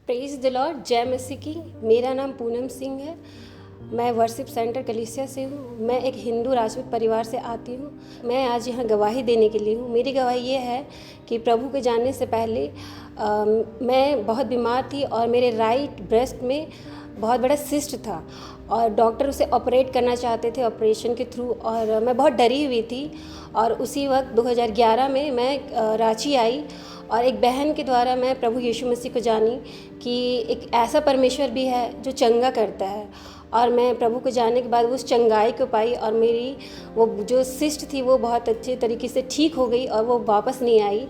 Praise the Lord, जय मसीह की। मेरा नाम पूनम सिंह है। मैं वर्शिप सेंटर कलीसिया से हूँ। मैं एक हिंदू राजपूत परिवार से आती हूँ। मैं आज यहाँ गवाही देने के लिए हूँ। मेरी गवाही ये है कि प्रभु के जानने से पहले मैं बहुत बीमार थी और मेरे राइट ब्रेस्ट में बहुत बड़ा सिस्ट था और डॉक्टर उसे ऑपरेट करना चाहते थे ऑपरेशन के थ्रू, और मैं बहुत डरी हुई थी। और उसी वक्त 2011 में मैं रांची आई और एक बहन के द्वारा मैं प्रभु यीशु मसीह को जानी कि एक ऐसा परमेश्वर भी है जो चंगा करता है। और मैं प्रभु को जानने के बाद उस चंगाई को पाई और मेरी वो जो सिस्ट थी वो बहुत अच्छे तरीके से ठीक हो गई और वो वापस नहीं आई।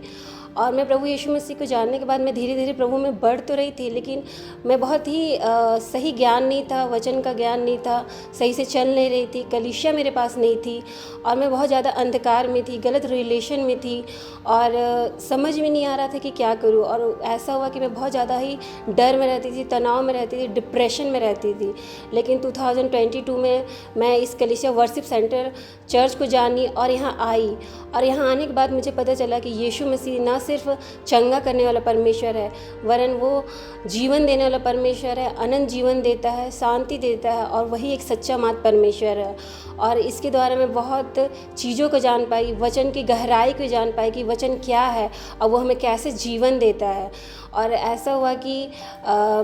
और मैं प्रभु यीशु मसीह को जानने के बाद मैं धीरे धीरे प्रभु में बढ़ तो रही थी, लेकिन मैं बहुत ही सही ज्ञान नहीं था, वचन का ज्ञान नहीं था, सही से चल नहीं रही थी, कलीसिया मेरे पास नहीं थी और मैं बहुत ज़्यादा अंधकार में थी, गलत रिलेशन में थी और समझ में नहीं आ रहा था कि क्या करूं। और ऐसा हुआ कि मैं बहुत ज़्यादा ही डर में रहती थी, तनाव में रहती थी, डिप्रेशन में रहती थी। लेकिन 2022 में मैं इस कलीसिया वर्शिप सेंटर चर्च को जानी और यहाँ आई, और यहाँ आने के बाद मुझे पता चला कि यीशु मसीह ना सिर्फ चंगा करने वाला परमेश्वर है, वरन वो जीवन देने वाला परमेश्वर है, अनंत जीवन देता है, शांति देता है, और वही एक सच्चा मात्र परमेश्वर है। और इसके द्वारा मैं बहुत चीज़ों को जान पाई, वचन की गहराई को जान पाई कि वचन क्या है और वो हमें कैसे जीवन देता है। और ऐसा हुआ कि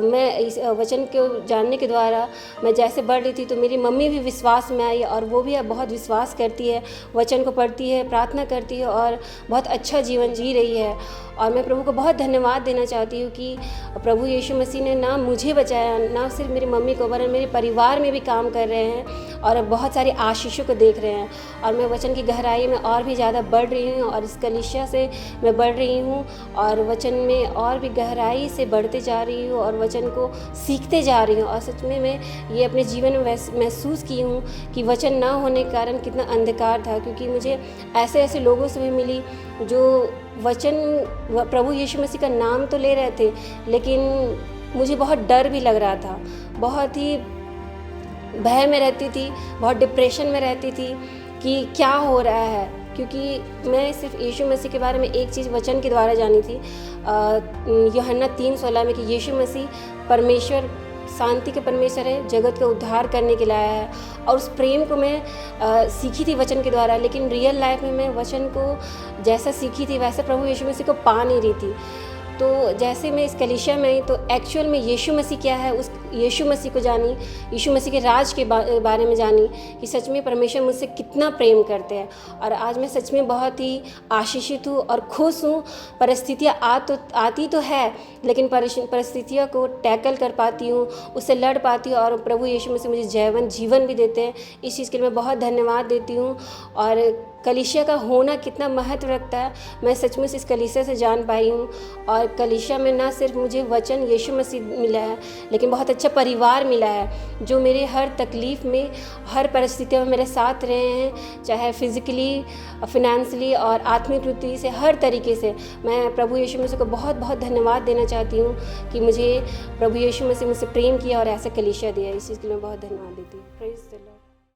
मैं इस वचन को जानने के द्वारा मैं जैसे बढ़ रही थी तो मेरी मम्मी भी विश्वास में आई और वो भी अब बहुत विश्वास करती है, वचन को पढ़ती है, प्रार्थना करती है और बहुत अच्छा जीवन जी रही है। और मैं प्रभु को बहुत धन्यवाद देना चाहती हूँ कि प्रभु यीशु मसीह ने ना मुझे बचाया, ना सिर्फ मेरी मम्मी को, वरन मेरे परिवार में भी काम कर रहे हैं और बहुत सारी आशीषों को देख रहे हैं। और मैं वचन की गहराई में और भी ज़्यादा बढ़ रही हूँ और इस कलीसिया से मैं बढ़ रही हूँ और वचन में और भी गहराई से बढ़ते जा रही हूँ और वचन को सीखते जा रही हूँ। और सच में मैं ये अपने जीवन में महसूस की हूँ कि वचन ना होने के कारण कितना अंधकार था, क्योंकि मुझे ऐसे ऐसे लोगों से भी मिली जो वचन प्रभु यीशु मसीह का नाम तो ले रहे थे, लेकिन मुझे बहुत डर भी लग रहा था, बहुत ही भय में रहती थी, बहुत डिप्रेशन में रहती थी कि क्या हो रहा है। क्योंकि मैं सिर्फ यीशु मसीह के बारे में एक चीज़ वचन के द्वारा जानी थी, यूहन्ना 3:16 में, कि यीशु मसीह परमेश्वर, शांति के परमेश्वर है, जगत का उद्धार करने के लिए आया है। और उस प्रेम को मैं सीखी थी वचन के द्वारा, लेकिन रियल लाइफ में मैं वचन को जैसा सीखी थी वैसा प्रभु यीशु मसीह को पा नहीं रही थी। तो जैसे मैं इस कलीसिया में आई तो एक्चुअल में यीशु मसीह क्या है, उस यीशु मसीह को जानी, यीशु मसीह के राज के बारे में जानी कि सच में परमेश्वर मुझसे कितना प्रेम करते हैं। और आज मैं सच में बहुत ही आशीषित हूँ और खुश हूँ। परिस्थितियाँ आती तो है, लेकिन परिस्थितियों को टैकल कर पाती हूँ, उससे लड़ पाती हूँ और प्रभु यीशु मसीह मुझे जीवन भी देते हैं। इस चीज़ के लिए मैं बहुत धन्यवाद देती हूँ। और कलीसिया का होना कितना महत्व रखता है मैं सचमुच इस कलीसिया से जान पाई हूँ। और कलीसिया में ना सिर्फ मुझे वचन यीशु मसीह मिला है, लेकिन बहुत अच्छा परिवार मिला है जो मेरे हर तकलीफ़ में, हर परिस्थितियों में मेरे साथ रहे हैं, चाहे फिज़िकली, फिनेंशियली और आत्मिक रूप से, हर तरीके से। मैं प्रभु यीशु मसीह को बहुत बहुत धन्यवाद देना चाहती हूँ कि मुझे प्रभु यीशु मसीह मुझसे प्रेम किया और ऐसा कलीसिया दिया। इस चीज़ के लिए मैं बहुत धन्यवाद देती हूँ। Praise the Lord.